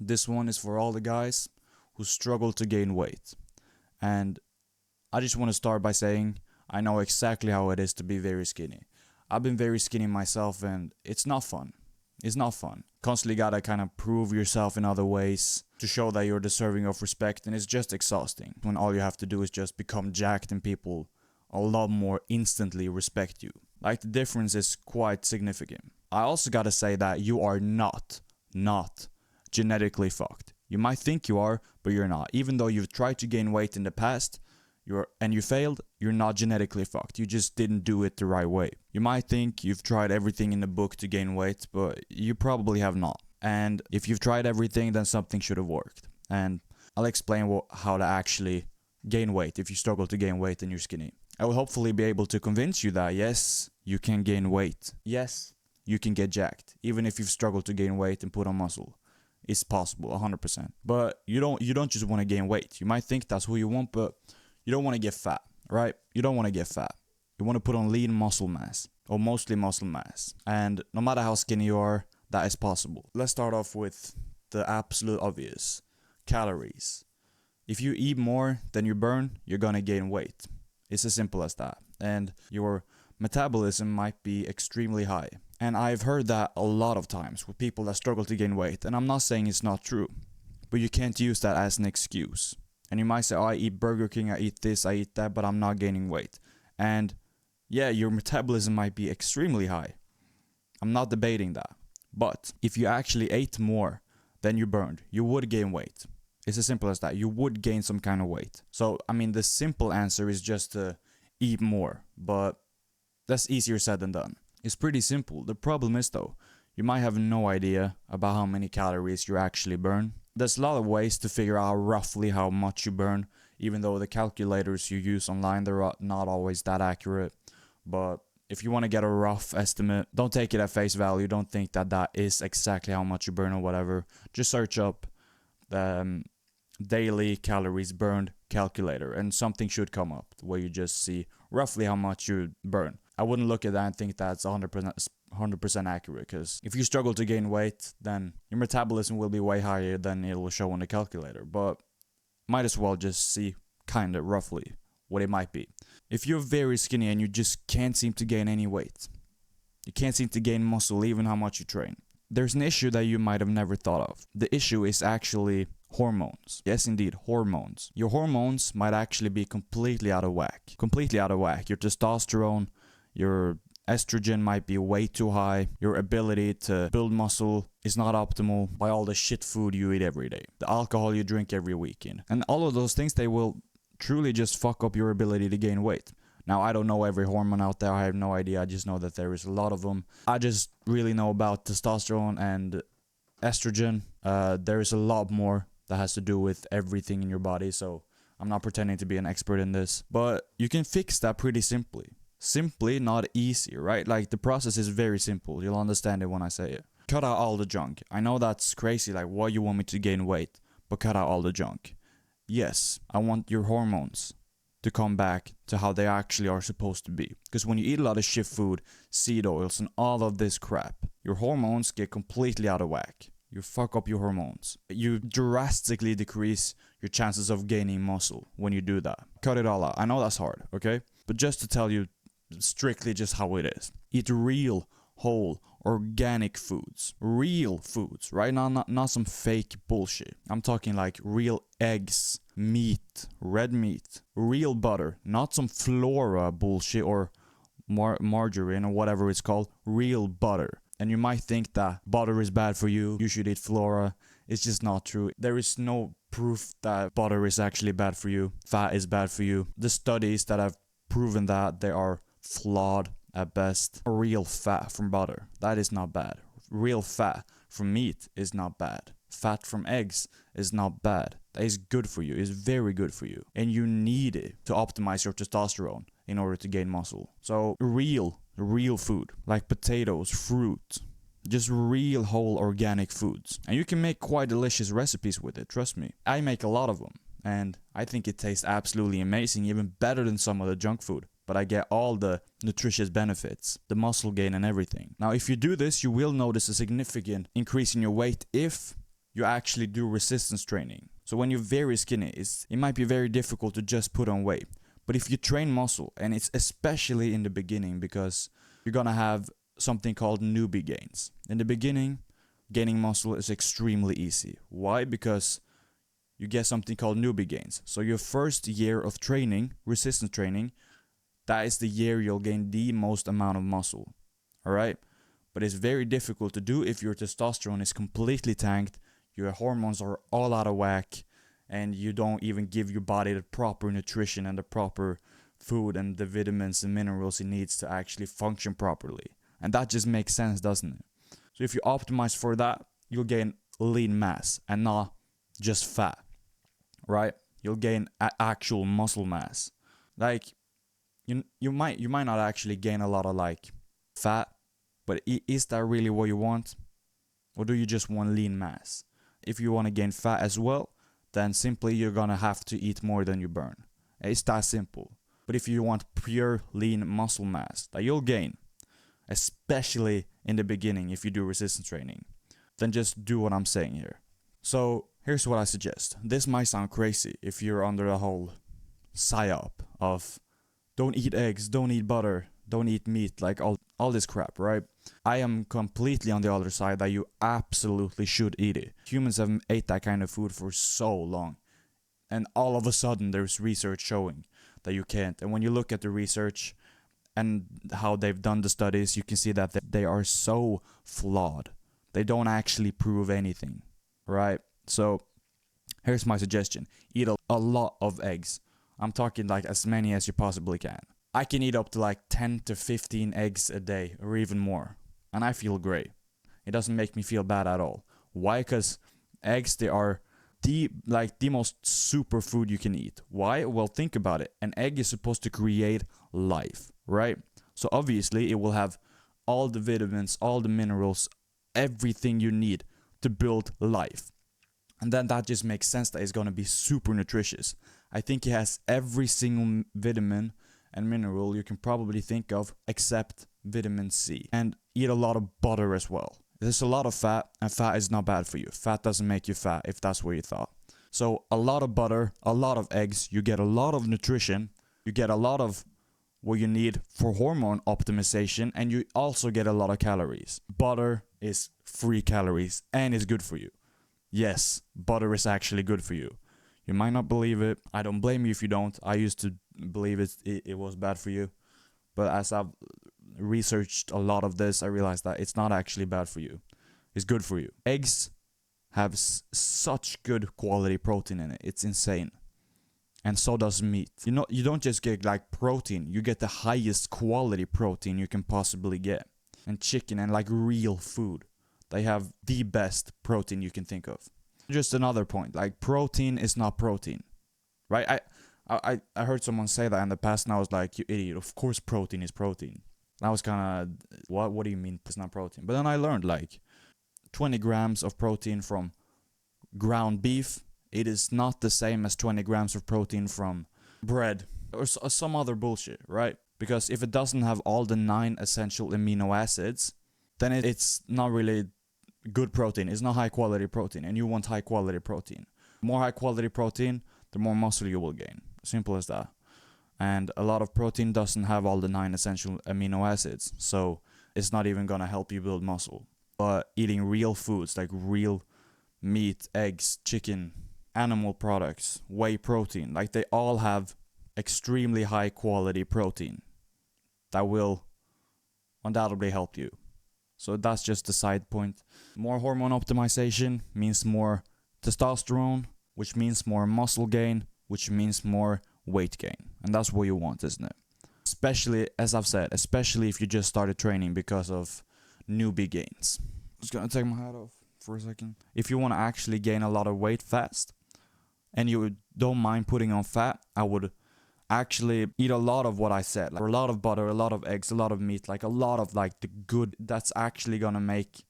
This one is for all the guys who struggle to gain weight. And I just want to start by saying I know exactly how it is to be very skinny. I've been very skinny myself and it's not fun. It's not fun. Constantly gotta kind of prove yourself in other ways to show that you're deserving of respect, and it's just exhausting when all you have to do is just become jacked and people a lot more instantly respect you. Like, the difference is quite significant. I also gotta say that you are not genetically fucked. You might think you are, but you're not. Even though you've tried to gain weight in the past, you failed, you're not genetically fucked. You just didn't do it the right way. You might think you've tried everything in the book to gain weight, but you probably have not. And if you've tried everything, then something should have worked. And I'll explain how to actually gain weight if you struggle to gain weight and you're skinny. I will hopefully be able to convince you that yes, you can gain weight. Yes, you can get jacked, even if you've struggled to gain weight and put on muscle. It's possible, 100%. But you don't just want to gain weight. You might think that's who you want, but you don't want to get fat, right? You don't want to get fat. You want to put on lean muscle mass, or mostly muscle mass. And no matter how skinny you are, that is possible. Let's start off with the absolute obvious. Calories. If you eat more than you burn, you're gonna gain weight. It's as simple as that. And your metabolism might be extremely high. And I've heard that a lot of times with people that struggle to gain weight. And I'm not saying it's not true, but you can't use that as an excuse. And you might say, oh, I eat Burger King, I eat this, I eat that, but I'm not gaining weight. And yeah, your metabolism might be extremely high. I'm not debating that. But if you actually ate more than you burned, you would gain weight. It's as simple as that. You would gain some kind of weight. So, I mean, the simple answer is just to eat more. But that's easier said than done. It's pretty simple. The problem is, though, you might have no idea about how many calories you actually burn. There's a lot of ways to figure out roughly how much you burn, even though the calculators you use online, they're not always that accurate. But if you want to get a rough estimate, don't take it at face value. Don't think that that is exactly how much you burn or whatever. Just search up the daily calories burned calculator and something should come up where you just see roughly how much you burn. I wouldn't look at that and think that's 100% accurate, because if you struggle to gain weight, then your metabolism will be way higher than it will show on the calculator. But might as well just see kind of roughly what it might be. If you're very skinny and you just can't seem to gain any weight, you can't seem to gain muscle even how much you train, there's an issue that you might have never thought of. The issue is actually hormones. Yes, indeed, hormones. Your hormones might actually be completely out of whack. Completely out of whack. Your testosterone, your estrogen might be way too high. Your ability to build muscle is not optimal by all the shit food you eat every day. The alcohol you drink every weekend. And all of those things, they will truly just fuck up your ability to gain weight. Now, I don't know every hormone out there. I have no idea. I just know that there is a lot of them. I just really know about testosterone and estrogen. There is a lot more that has to do with everything in your body. So I'm not pretending to be an expert in this. But you can fix that pretty simply. Simply, not easy, right? Like, the process is very simple. You'll understand it when I say it. Cut out all the junk. I know that's crazy. Like, why you want me to gain weight? But cut out all the junk. Yes, I want your hormones to come back to how they actually are supposed to be. Because when you eat a lot of shit food, seed oils, and all of this crap, your hormones get completely out of whack. You fuck up your hormones. You drastically decrease your chances of gaining muscle when you do that. Cut it all out. I know that's hard, okay? But just to tell you strictly just how it is. Eat real, whole, organic foods. Real foods, right? Not some fake bullshit. I'm talking like real eggs, meat, red meat, real butter, not some Flora bullshit or margarine or whatever it's called. Real butter. And you might think that butter is bad for you, you should eat Flora. It's just not true. There is no proof that butter is actually bad for you. Fat is bad for you. The studies that have proven that, they are flawed at best. Real fat from butter, that is not bad. Real fat from meat is not bad. Fat from eggs is not bad. That is good for you. It's very good for you. And you need it to optimize your testosterone in order to gain muscle. So real food, like potatoes, fruit, just real whole organic foods. And you can make quite delicious recipes with it, trust me. I make a lot of them, and I think it tastes absolutely amazing, even better than some of the junk food. But I get all the nutritious benefits, the muscle gain and everything. Now, if you do this, you will notice a significant increase in your weight if you actually do resistance training. So when you're very skinny, it might be very difficult to just put on weight. But if you train muscle, and it's especially in the beginning, because you're gonna have something called newbie gains. In the beginning, gaining muscle is extremely easy. Why? Because you get something called newbie gains. So your first year of training, resistance training, that is the year you'll gain the most amount of muscle. Alright? But it's very difficult to do if your testosterone is completely tanked, your hormones are all out of whack, and you don't even give your body the proper nutrition and the proper food and the vitamins and minerals it needs to actually function properly. And that just makes sense, doesn't it? So if you optimize for that, you'll gain lean mass and not just fat, right? You'll gain actual muscle mass. Like you might not actually gain a lot of like fat, but is that really what you want? Or do you just want lean mass? If you want to gain fat as well, then simply you're gonna have to eat more than you burn. It's that simple. But if you want pure lean muscle mass that you'll gain, especially in the beginning if you do resistance training, then just do what I'm saying here. So here's what I suggest. This might sound crazy if you're under a whole psyop of don't eat eggs, don't eat butter, don't eat meat, like all this crap, right? I am completely on the other side that you absolutely should eat it. Humans have ate that kind of food for so long. And all of a sudden there's research showing that you can't. And when you look at the research and how they've done the studies, you can see that they are so flawed. They don't actually prove anything, right? So here's my suggestion. Eat a lot of eggs. I'm talking like as many as you possibly can. I can eat up to like 10 to 15 eggs a day or even more. And I feel great. It doesn't make me feel bad at all. Why? Because eggs, they are the most super food you can eat. Why? Well, think about it. An egg is supposed to create life, right? So obviously it will have all the vitamins, all the minerals, everything you need to build life. And then that just makes sense that it's going to be super nutritious. I think it has every single vitamin and mineral you can probably think of except vitamin C. And eat a lot of butter as well. There's a lot of fat, and fat is not bad for you. Fat doesn't make you fat, if that's what you thought. So a lot of butter, a lot of eggs, you get a lot of nutrition, you get a lot of what you need for hormone optimization, and you also get a lot of calories. Butter is free calories and is good for you. Yes, butter is actually good for you. You might not believe it. I don't blame you if you don't. I used to believe it was bad for you. But as I've researched a lot of this, I realized that it's not actually bad for you. It's good for you. Eggs have such good quality protein in it. It's insane. And so does meat. You don't just get like protein. You get the highest quality protein you can possibly get. And chicken and like real food. They have the best protein you can think of. Just another point, like protein is not protein, right? I heard someone say that in the past, and I was like, you idiot, of course protein is protein. And I was kind of, what do you mean it's not protein? But then I learned like 20 grams of protein from ground beef, it is not the same as 20 grams of protein from bread or some other bullshit, right? Because if it doesn't have all the 9 essential amino acids, then it's not really good protein. It's not high quality protein, and you want high quality protein. More high quality protein, the more muscle you will gain. Simple as that. And a lot of protein doesn't have all the 9 essential amino acids, so it's not even gonna help you build muscle. But eating real foods like real meat, eggs, chicken, animal products, whey protein, like they all have extremely high quality protein that will undoubtedly help you. So that's just a side point. More hormone optimization means more testosterone, which means more muscle gain, which means more weight gain. And that's what you want, isn't it? Especially, as I've said, especially if you just started training because of newbie gains. I'm just gonna take my hat off for a second. If you want to actually gain a lot of weight fast, and you don't mind putting on fat, I would actually eat a lot of what I said, like a lot of butter, a lot of eggs, a lot of meat, like a lot of like the good, that's actually gonna make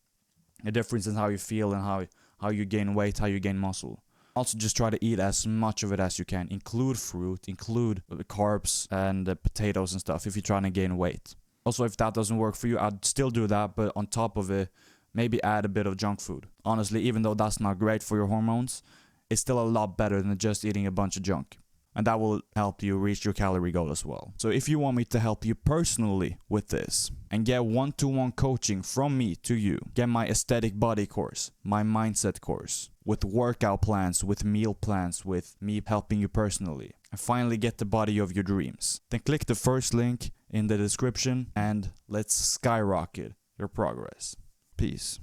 a difference in how you feel and how you gain weight, how you gain muscle. Also just try to eat as much of it as you can. Include fruit, include carbs and potatoes and stuff if you're trying to gain weight. Also, if that doesn't work for you, I'd still do that, but on top of it, maybe add a bit of junk food. Honestly, even though that's not great for your hormones, it's still a lot better than just eating a bunch of junk. And that will help you reach your calorie goal as well. So if you want me to help you personally with this and get one-to-one coaching from me to you, get my aesthetic body course, my mindset course, with workout plans, with meal plans, with me helping you personally, and finally get the body of your dreams, then click the first link in the description and let's skyrocket your progress. Peace.